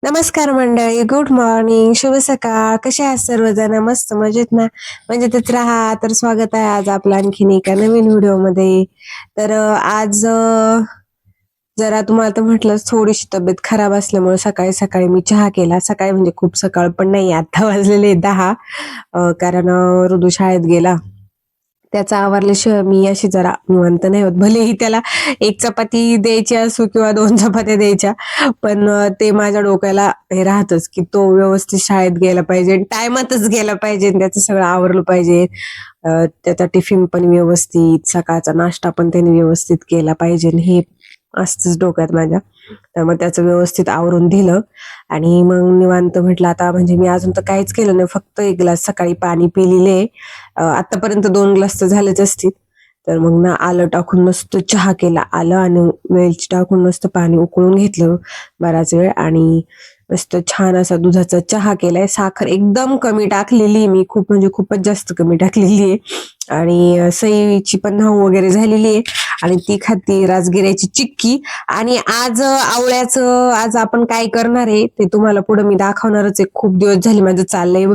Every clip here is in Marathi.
नमस्कार मंडळी, गुड मॉर्निंग, शुभ सकाळ. कसे आहात सर्वजण? मस्त मजेत ना? मजेतच राहा. तर स्वागत आहे आज आपलं आणखीन एका नवीन व्हिडिओमध्ये. तर आज जरा तुम्हाला तर म्हटलं थोडीशी तब्येत खराब असल्यामुळे सकाळी सकाळी मी चहा केला. सकाळी म्हणजे खूप सकाळ पण नाही, आता वाजलेले 10. कारण ऋतू शाळेत गेला. त्याचा आवरल्याशिवाय मी अशी जरा निवांत नाही होत. भलेही त्याला एक चपाती द्यायची असो किंवा 2 चपात्या द्यायच्या, पण ते माझ्या डोक्याला हे राहतच की तो व्यवस्थित शाळेत गेला पाहिजे, टायमातच गेला पाहिजे, त्याचं सगळं आवरलं पाहिजे. त्याचा टिफिन पण व्यवस्थित, सकाळचा नाश्ता पण त्याने व्यवस्थित केला पाहिजे, हे असतंच डोक्यात माझ्या. तर मग त्याचं व्यवस्थित आवरून दिलं आणि मग निवांत म्हटलं आता, म्हणजे मी अजून तर काहीच केलं नाही, फक्त 1 ग्लास सकाळी पाणी पिलेले. आतापर्यंत 2 ग्लास तर झालेच असतील. तर मग ना आलं टाकून मस्त चहा केला. आलं आणि वेलची टाकून मस्त पाणी उकळून घेतलं बराच वेळ आणि मस्त छान असा दुधाचा चहा केलाय. साखर एकदम कमी टाकलेली मी, खूप म्हणजे खूपच जास्त कमी टाकलेली आहे. आणि सईची पण न्हाऊ वगैरे झालेली आहे आणि ती खाती राजगिऱ्याची चिक्की. आणि आज आवळ्याचं आज आपण काय करणार आहे ते तुम्हाला पुढे मी दाखवणारच आहे. खूप दिवस झाले माझं चाललंय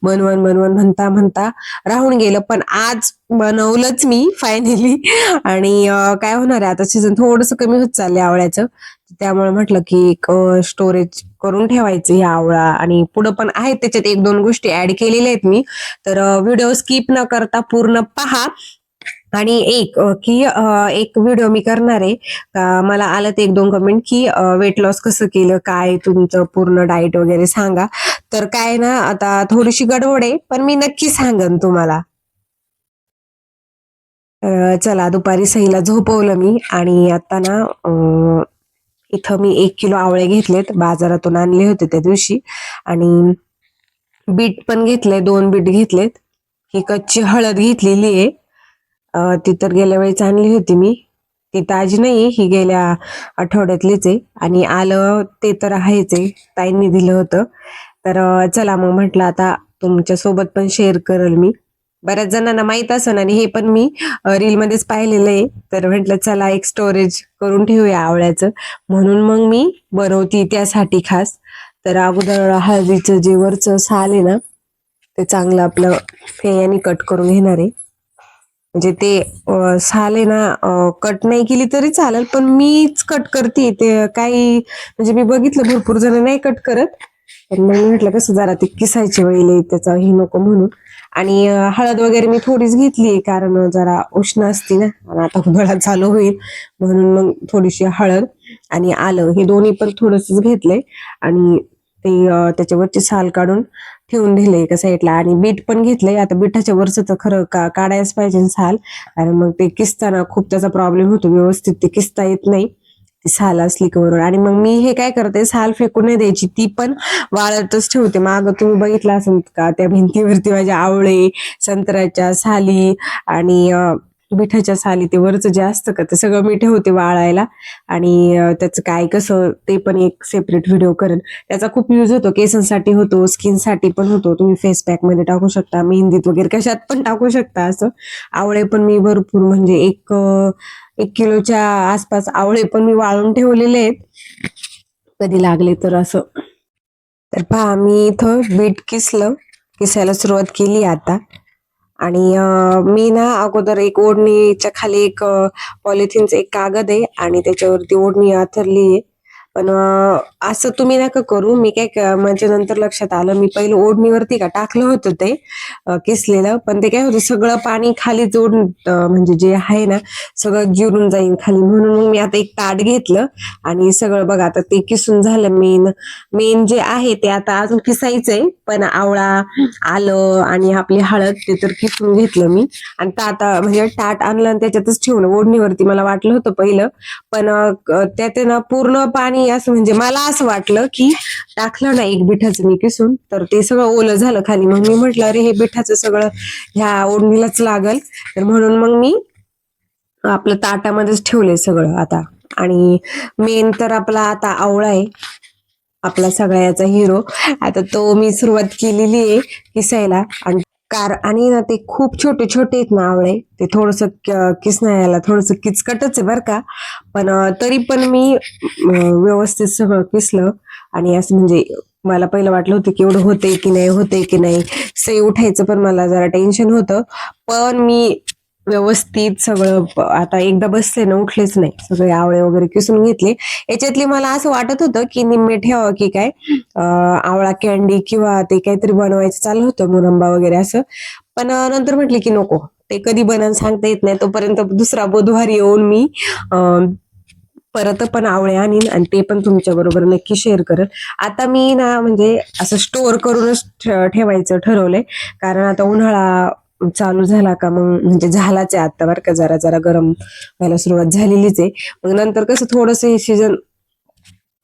बनवून बनवून म्हणता म्हणता राहून गेलं, पण आज बनवलंच मी फायनली. आणि काय होणार आहे, आता सीझन थोडंसं कमी होत चाललंय आवळ्याचं, त्यामुळे म्हटलं की एक स्टोरेज करून ठेवायचं ह्या आवळा. आणि पुढं पण आहेत त्याच्यात 1-2 गोष्टी ऍड केलेल्या आहेत मी. तर व्हिडिओ स्किप न करता पूर्ण पहा. आणि एक व्हिडिओ मी करणार आहे. मला आलं ते 1-2 कमेंट की वेट लॉस कसं केलं, काय तुमचं पूर्ण डाएट वगैरे सांगा. तर काय ना, आता थोडीशी गडबड आहे, पण मी नक्की सांगन तुम्हाला. चला, दुपारी सईला झोपवलं मी आणि आता ना इथं मी 1 किलो आवळे घेतलेत, बाजारातून आणले होते त्या दिवशी. आणि बीट पण घेतलंय, 2 बीट घेतलेत. ही कच्ची हळद घेतलेली आहे. ती तर गेल्या वेळेस आणली होती मी, ती ताजी नाही, ही गेल्या आठवड्यातलीच आहे. आणि आलं ते तर आहेच आहे, ताईंनी दिलं होतं. तर चला मग म्हटलं आता तुमच्या सोबत पण शेअर करेल मी. बऱ्याच जणांना माहित असेल आणि हे पण मी रील मध्येच पाहिलेलं आहे. तर म्हटलं चला एक स्टोरेज करून ठेवूया आवळ्याचं, म्हणून मग मी बनवती त्यासाठी खास. तर अगोदर हळदीचं जे वरचं साल आहे ना, ते चांगलं आपलं फेयाने कट करून घेणार आहे. म्हणजे ते साल आहे ना, कट नाही केली तरी चालेल, पण मीच कट करते ते. काही म्हणजे मी बघितलं भरपूर जण नाही कट करत, पण मग मी म्हटलं कसं जरा ते किसायचे वेळेला त्याचा हे नको म्हणून. आणि हळद वगैरे मी थोडीच घेतली, कारण जरा उष्ण असते ना आणि आता उन्हाळा चालू होईल, म्हणून मग थोडीशी हळद आणि आलं हे दोन्ही पण थोडंसंच घेतलंय. आणि ते त्याच्यावरची साल काढून ठेवून दिले एका साईडला. आणि बीट पण घेतलंय. आता बिठाच्या वरचं तर खरं काढायच पाहिजे साल, कारण मग ते किसताना खूप त्याचा प्रॉब्लेम होतो, व्यवस्थित ते किसता येत नाही ती साल असली की वरून. आणि मग मी हे काय करते, साल फेकून नाही द्यायची, ती पण वाळतच ठेवते. मागं तुम्ही बघितलं असेल का त्या भिंतीवरती माझ्या आवळे, संत्र्याच्या साली आणि मिठाच्या साली, ते वरचं जे असतं का ते सगळं मी ठेवते वाळायला. आणि त्याचं काय कसं ते पण एक सेपरेट व्हिडिओ करेन. त्याचा खूप यूज होतो, केसांसाठी होतो, स्किनसाठी पण होतो. तुम्ही फेस पॅक मध्ये टाकू शकता, मेहंदीत वगैरे कशात पण टाकू शकता. असं आवळे पण मी भरपूर, म्हणजे 1 किलोच्या आसपास आवळे पण मी वाळून ठेवलेले आहेत, कधी लागले तर असं. तर पहा, मी इथं बीट किसायला सुरुवात केली आता. आणि मी ना अगोदर एक ओढणीच्या खाली एक पॉलिथिनचं एक कागद आहे आणि त्याच्यावरती ओढणी आथरली आहे. पण असं तुम्ही नका करू. मी म्हणजे नंतर लक्षात आलं, मी पहिलं ओढणीवरती का टाकलं होतं ते किसलेलं, पण ते काय होतं सगळं पाणी खाली म्हणजे जे आहे ना सगळं जिरून जाईल खाली, म्हणून मग मी आता एक ताट घेतलं आणि सगळं बघा आता ते किसून झालं. मेन जे आहे ते आता अजून किसायचंय, पण आवळा, आलं आणि आपली हळद ते तर किसून घेतलं मी. आणि म्हणजे ताट आणलं आणि त्याच्यातच ठेवलं ओढणीवरती. मला वाटलं होतं पहिलं, पण त्यात ना पूर्ण पाणी असं, म्हणजे मला असं वाटलं की टाकलं ना एक बिठाचं मी किसून, तर ते सगळं ओलं झालं खाली. मग मी म्हटलं अरे हे बिठाचं सगळं ह्या ओढणीलाच लागल, तर म्हणून मग मी आपलं ताटामध्येच ठेवलंय सगळं आता. आणि मेन तर आपला आता आवळा आहे, आपला सगळ्याचा हिरो. आता तो मी सुरुवात केलेली आहे किसायला. आणि आणि ना ते खूप छोटे छोटे आहेत ना आवळे, ते थोडस किसण्याला थोडस किचकटच आहे बरं का. पण तरी पण मी व्यवस्थित सगळं किसलं. आणि असं म्हणजे मला पहिलं वाटलं होतं की एवढं होतंय की नाही, होतंय की नाही. सई उठायचं पण मला जरा टेन्शन होतं. पण मी व्यवस्थित सगळं आता एकदा बसले ना उठलेच नाही. सगळे आवळे वगैरे किसून घेतले. याच्यातली मला असं वाटत होतं की निम्मे ठेवावं की काय, आवळा कॅन्डी किंवा ते काहीतरी बनवायचं चालू होतं, मुरंबा वगैरे असं. पण नंतर म्हटले की नको, ते कधी बनन सांगता येत नाही. तोपर्यंत दुसरा बुधवार येऊन मी परत पण आवळे आणीन आणि ते पण तुमच्या बरोबर नक्की शेअर करेल. आता मी ना म्हणजे असं स्टोअर करूनच ठेवायचं ठरवलंय. कारण आता उन्हाळा चालू झाला का मग म्हणजे झालाच आहे आता बरं का, जरा जरा गरम व्हायला सुरुवात झालेलीच आहे. मग नंतर कसं थोडस हे सीजन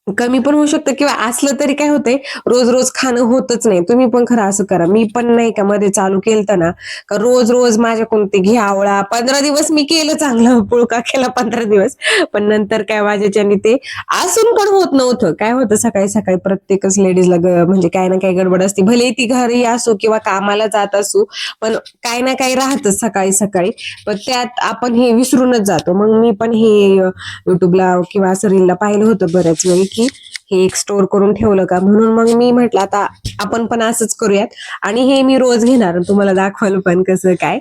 कमी पण होऊ शकतं किंवा असलं तरी काय होतंय, रोज रोज खाणं होतच नाही. तुम्ही पण खरं असं करा. मी पण नाही का मध्ये चालू केलं ना, का रोज रोज माझ्याकडून ते घे आवळा 15 दिवस मी केलं चांगलं, पुळका केला 15 दिवस. पण नंतर काय माझ्याच्याने ते असून पण होत नव्हतं. काय होतं सकाळी सकाळी प्रत्येकच लेडीजला म्हणजे काही ना काही गडबड असते, भले ती घरी असो किंवा कामाला जात असू. पण काही ना काही राहतच सकाळी सकाळी. पण त्यात आपण हे विसरूनच जातो. मग मी पण हे युट्यूबला किंवा असं रीलला पाहिलं होतं बऱ्याच वेळी की हे एक स्टोअर करून ठेवलं का, म्हणून मग मी म्हटलं आता आपण पण असंच करूयात. आणि हे मी रोज घेणार, तुम्हाला दाखवाल पण कसं काय.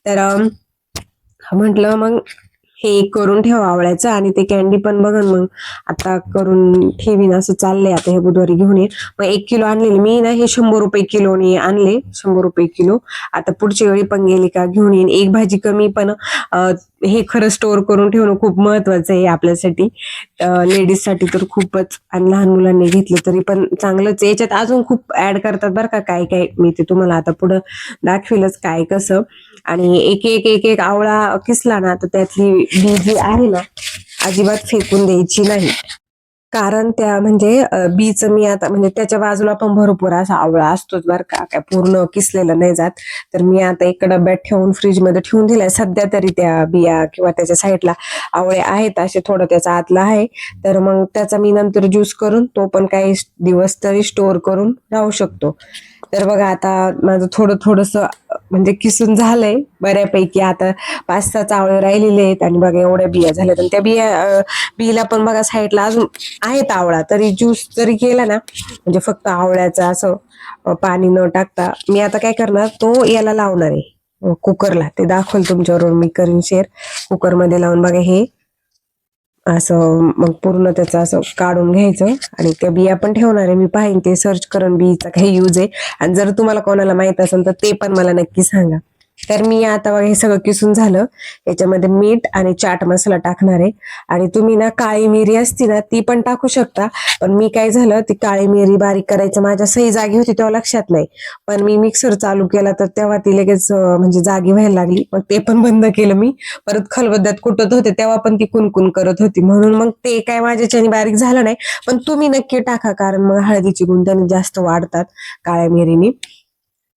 तर म्हटलं मग हे एक करून ठेवा आवळ्याचं. आणि ते कॅन्डी पण बघा मग आता करून ठेवीन असं चाललंय. आता हे बुधवारी घेऊन येईल. मग 1 किलो आणलेले मी ना, हे 100 रुपये किलोने आणले, 100 रुपये किलो. आता पुढच्या वेळी पण गेली का घेऊन येईन. एक भाजी कमी, पण हे खरं स्टोअर करून ठेवणं खूप महत्वाचं आहे आपल्यासाठी. लेडीजसाठी तर खूपच, आणि लहान मुलांनी घेतलं तरी पण चांगलंच आहे. याच्यात अजून खूप ऍड करतात बरं का, काय काय मी ते तुम्हाला आता पुढं दाखवेलच काय कसं. आणि एक एक एक एक आवळा किसला ना, तर त्यातली बी जी आहे ना, अजिबात फेकून द्यायची नाही. कारण त्या म्हणजे बीचं मी आता म्हणजे त्याच्या बाजूला पण भरपूर असा आवळा असतोच बरं का, काय पूर्ण किसलेलं नाही जात. तर मी आता एका डब्यात ठेवून फ्रीजमध्ये ठेवून दिलाय सध्या तरी त्या बिया, किंवा त्याच्या साईडला आवळे आहेत असे, थोडं त्याचा आतला आहे. तर मग त्याचा मी नंतर ज्यूस करून तो पण काही दिवस तरी स्टोअर करून राहू शकतो. तर बघा आता माझं थोडं थोडस म्हणजे किसून झालंय बऱ्यापैकी. आता 5-6 चावळे राहिलेले आहेत. आणि बघा एवढ्या बिया झाल्यात. आणि त्या बियाला पण बघा साईडला अजून आहेत आवळा, तरी ज्यूस जरी केला ना, म्हणजे फक्त आवळ्याचं असं पाणी न टाकता, मी आता काय करणार, तो याला लावणार आहे कुकरला. ते दाखवल तुमच्याबरोबर मी करीन शेअर. कुकरमध्ये लावून बघा हे असं मग पूर्ण त्याचं असं काढून घ्यायचं. आणि त्या बिया पण ठेवणार आहे. मी पाहिन ते सर्च करून बीचा काही यूज आहे. आणि जर तुम्हाला कोणाला माहित असेल तर ते पण मला नक्की सांगा. तर मी आता बघा हे सगळं किसून झालं. याच्यामध्ये मीठ आणि चाट मसाला टाकणार आहे. आणि तुम्ही ना काळी मिरी असती ना, ती पण टाकू शकता. पण मी काय झालं, ती काळी मिरी बारीक करायचं माझ्या सही जागी होती तेव्हा लक्षात नाही. पण मी मिक्सर चालू केला तर तेव्हा ती लगेच म्हणजे जागी व्हायला लागली. मग ते पण बंद केलं मी. परत खलबत्त्यात कुटत होते तेव्हा पण ती कुणकुण करत होती, म्हणून मग ते काय माझ्याच्याने बारीक झालं नाही. पण तुम्ही नक्की टाका, कारण मग हळदीची गुण त्याने जास्त वाढतात काळ्या मिरीने.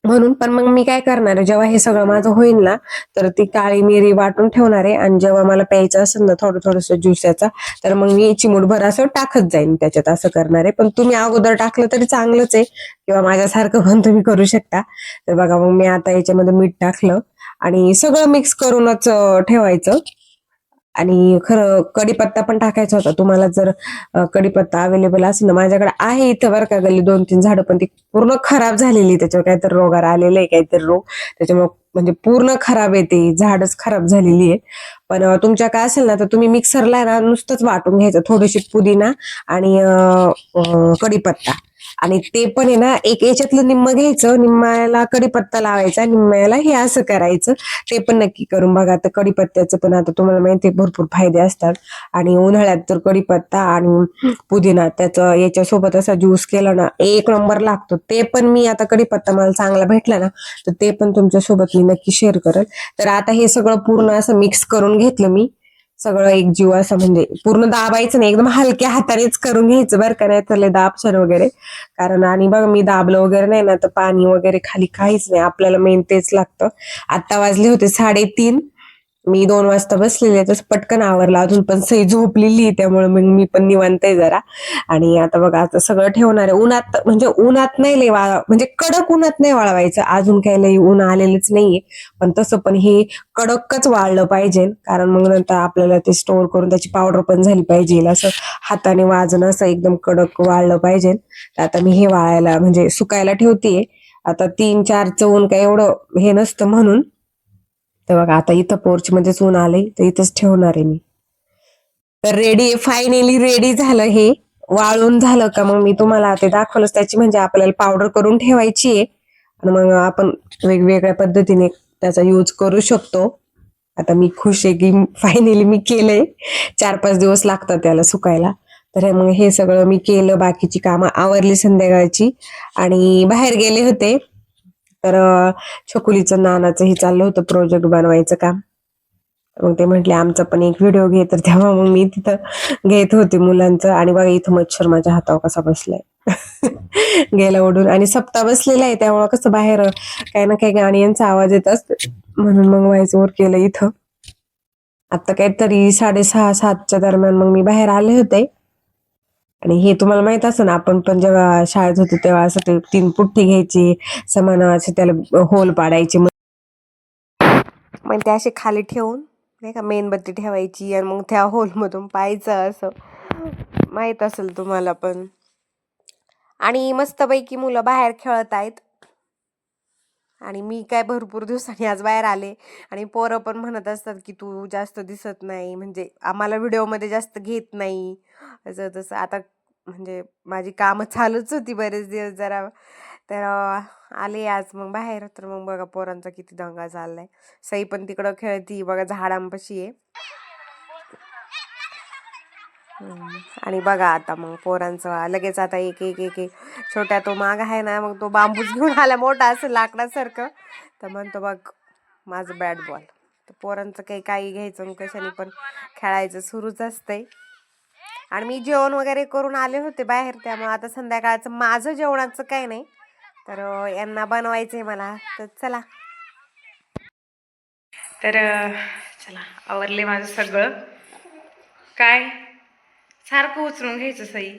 म्हणून पण मग मी काय करणार आहे, जेव्हा हे सगळं माझं होईल ना, तर ती काळी मिरी वाटून ठेवणार आहे. आणि जेव्हा मला प्यायचं असेल ना थोडं थोडंसं ज्यूस याचा, तर मग मी चिमूटभर असं टाकत जाईन त्याच्यात, असं करणार आहे. पण तुम्ही अगोदर टाकलं तरी चांगलंच आहे, किंवा माझ्यासारखं पण तुम्ही करू शकता. तर बघा मग मी आता याच्यामध्ये मीठ टाकलं आणि सगळं मिक्स करूनच ठेवायचं. आणि खरं कढीपत्ता पण टाकायचा होता. तुम्हाला जर कढीपत्ता अवेलेबल असेल ना, माझ्याकडे आहे इथं बरं का गल्ली 2-3 झाडं, पण ती पूर्ण खराब झालेली. त्याच्यावर काहीतरी रोगार आलेलं आहे, काहीतरी रोग त्याच्यामुळे म्हणजे पूर्ण खराब आहे, ती झाडच खराब झालेली आहे. पण तुमच्या काय असेल ना, तर तुम्ही मिक्सरला ना नुसतंच वाटून घ्यायचं, थोडीशी पुदिना आणि कढीपत्ता. आणि ते पण आहे ना, एक याच्यातलं निम्म घ्यायचं, निम्म्याला कढीपत्ता लावायचा, निम्म्याला हे असं करायचं. ते पण नक्की करून बघा. तर कढीपत्त्याचं पण आता तुम्हाला माहिती आहे भरपूर फायदे असतात. आणि उन्हाळ्यात तर कढीपत्ता आणि पुदिना त्याचं याच्यासोबत असा ज्यूस केला ना, एक नंबर लागतो. ते पण मी आता कढीपत्ता मला चांगला भेटला ना, तर ते पण तुमच्या सोबत मी नक्की शेअर करेल. तर आता हे सगळं पूर्ण असं मिक्स करून घेतलं मी. सगळं एक जीव असं म्हणजे पूर्ण दाबायचं नाही, एकदम हलक्या हातानेच करून घ्यायचं बरं का, नाही तर दाबशान वगैरे. कारण आणि बघ मी दाबलं वगैरे नाही ना, तर पाणी वगैरे खाली काहीच नाही, आपल्याला मेन तेच लागतं. आता वाजले होते 3:30. मी 2 वाजता बसलेले तसं पटकन आवरला. अजून पण सई झोपलेली आहे, त्यामुळे मग मी पण निवांत आहे जरा. आणि आता बघा आता सगळं ठेवणार आहे. उन्हात म्हणजे उन्हात नाही लय म्हणजे कडक उन्हात नाही वाळवायचं. अजून काही लय ऊन आलेलंच नाहीये. पण तसं पण हे कडकच वाळलं पाहिजे. कारण मग नंतर आपल्याला ते स्टोअर करून त्याची पावडर पण झाली पाहिजे. असं हाताने वाजणं असं एकदम कडक वाळलं पाहिजे. तर आता मी हे वाळायला म्हणजे सुकायला ठेवतेय. आता 3-4 ऊन काही एवढं हे नसतं म्हणून. तर बघा आता इथं पोर्च मध्येच ऊन आलंय तर इथंच ठेवणार आहे मी. तर रेडी फायनली रेडी झालं हे. वाळून झालं का मग मी तुम्हाला ते दाखवलंच. त्याची म्हणजे आपल्याला पावडर करून ठेवायची आहे आणि मग आपण वेगवेगळ्या पद्धतीने त्याचा यूज करू शकतो. आता मी खुश आहे की फायनली मी केलंय. 4-5 दिवस लागतात त्याला सुकायला. तर मग हे सगळं मी केलं. बाकीची कामं आवरली संध्याकाळची आणि बाहेर गेले होते. तर छकुलीचं नानाचं हे चाललं होतं प्रोजेक्ट बनवायचं काम. मग ते म्हटले आमचा पण एक व्हिडिओ घे. तर तेव्हा मग मी तिथं घेत होते मुलांचं. आणि बघा इथं मच्छर माझ्या हातावर कसा बसलाय. गेला उडून. आणि सप्ताह बसलेला आहे त्यामुळे कसं बाहेर काही ना काही गाण्यांचा आवाज येत असतो म्हणून मग व्हायचं वर केलं इथं. आता काहीतरी 6:30-7च्या दरम्यान मग मी बाहेर आले होते. आणि हे तुम्हाला माहित असेल ना, आपण पण जेव्हा शाळेत होतो तेव्हा असं ते 3 पुठ्ठी घ्यायची, समान असे त्याला होल पाडायचे. मग ते असे खाली ठेवून नाही का मेणबत्ती ठेवायची आणि मग त्या होलमधून पाहायचं असं. माहित असेल तुम्हाला पण. आणि मस्तपैकी मुलं बाहेर खेळत आहेत. आणि मी काय भरपूर दिवसांनी आज बाहेर आले. आणि पोरं पण म्हणत असतात की तू जास्त दिसत नाही, म्हणजे आम्हाला व्हिडिओमध्ये जास्त घेत नाही असं तसं. आता म्हणजे माझी कामं चालूच होती बरेच दिवस जरा. तर आले आज मग बाहेर. तर मग बघा पोरांचा किती दंगा चाललाय. सई पण तिकडं खेळती बघा झाडांपाशी आहे. आणि बघा आता मग पोरांचं लगेच आता एक एक एक एक छोट्या तो माग आहे ना, मग तो बांबूच घेऊन आला मोठा असं लाकडासारखं. तर म्हणतो बघ माझं बॅट बॉल. तर पोरांचं काही घ्यायचं कशाने पण खेळायचं सुरूच असतंय. आणि मी जेवण वगैरे करून आले होते बाहेर, त्यामुळे आता संध्याकाळचं माझं जेवणाचं काही नाही. तर यांना बनवायचंय मला. तर चला. तर चला आवरले माझं सगळं. काय सारखं उचलून घ्यायचं सई.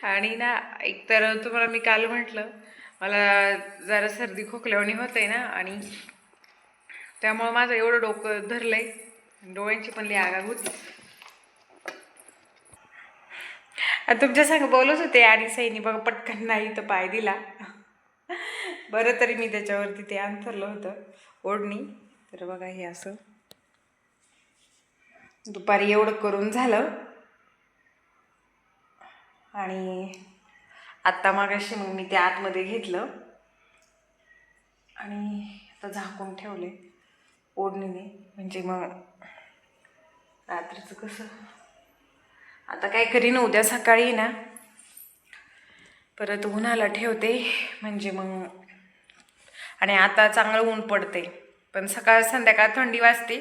आणि ना एकतर तुम्हाला मी काल म्हटलं मला जरा सर्दी खोकल्यावानी होतंय ना, आणि त्यामुळं माझं एवढं डोकं धरलंय. डोळ्यांची पण लई आगाग होती. तुमच्या संग बोलत होते आणि सईनी बघा पटकन नाही तर पाय दिला. बरं तरी मी त्याच्यावरती ते अंथरलं होतं ओढणी. तर बघा हे असं दुपारी एवढं करून झालं. आणि आत्ता मागाशी मग मी ते आतमध्ये घेतलं आणि आता झाकून ठेवले ओढणीने. म्हणजे मग रात्रीचं कसं आता काय करीन, उद्या सकाळी ना परत उन्हाला ठेवते म्हणजे मग. आणि आता चांगलं ऊन पडते, पण सकाळ संध्याकाळ थंडी वाजते.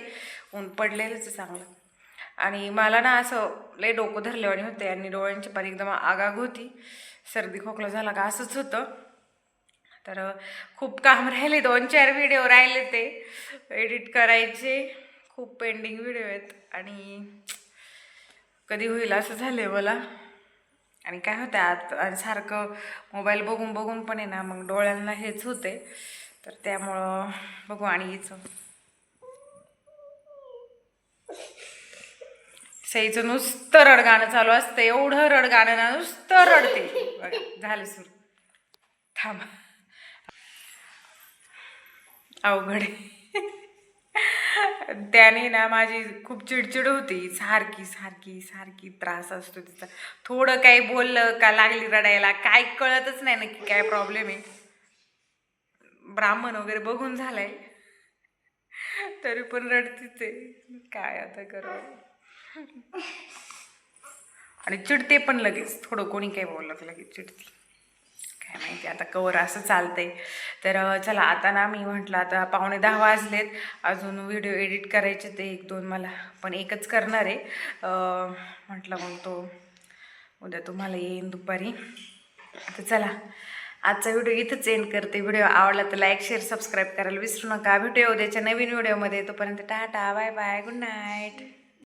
ऊन पडलेलंच चांगलं. आणि मला ना असं लय डोकं धरल्यावानी होते आणि डोळ्यांची पण एकदम आगाग होती. सर्दी खोकला झाला का असंच होतं. तर खूप काम राहिले. 2-4 व्हिडिओ राहिले ते एडिट करायचे. खूप पेंडिंग व्हिडिओ आहेत आणि कधी होईल असं झालंय मला. आणि काय होतं आणि सारखं मोबाईल बघून बघून पण आहे ना, मग डोळ्यांना हेच होते. तर त्यामुळं बघू. आणि हिचं सईचं नुसतं रडगाणं चालू असतं. एवढं रडगाणं ना, नुसतं रडते. बघा झालं सुरू. थांबा अवघड त्याने ना माझी खूप चिडचिड होती. सारखी सारखी सारखी त्रास असतो तिचा. थोडं काही बोललं का लागली रडायला. काय कळतच नाही नक्की काय प्रॉब्लेम आहे. ब्राह्मण वगैरे बघून झालाय तरी पण रडतीच आहे. काय आता करावं. आणि चिडते पण लगेच. थोडं कोणी काही बोललं तर लगेच चिडते. काय माहिती आता कवर असं चालतंय. तर चला आता ना मी म्हटलं आता 9:45 वाजलेत. अजून व्हिडिओ एडिट करायचे ते 1-2 मला, पण एकच करणार आहे. म्हटलं मग तो उद्या तुम्हाला येईन दुपारी. तर चला आजचा व्हिडिओ इथंच एंड करते. व्हिडिओ आवडला तर लाईक शेअर सबस्क्राईब करायला विसरू नका. भेटूया उद्याच्या नवीन व्हिडिओमध्ये. तोपर्यंत tata bye bye good night.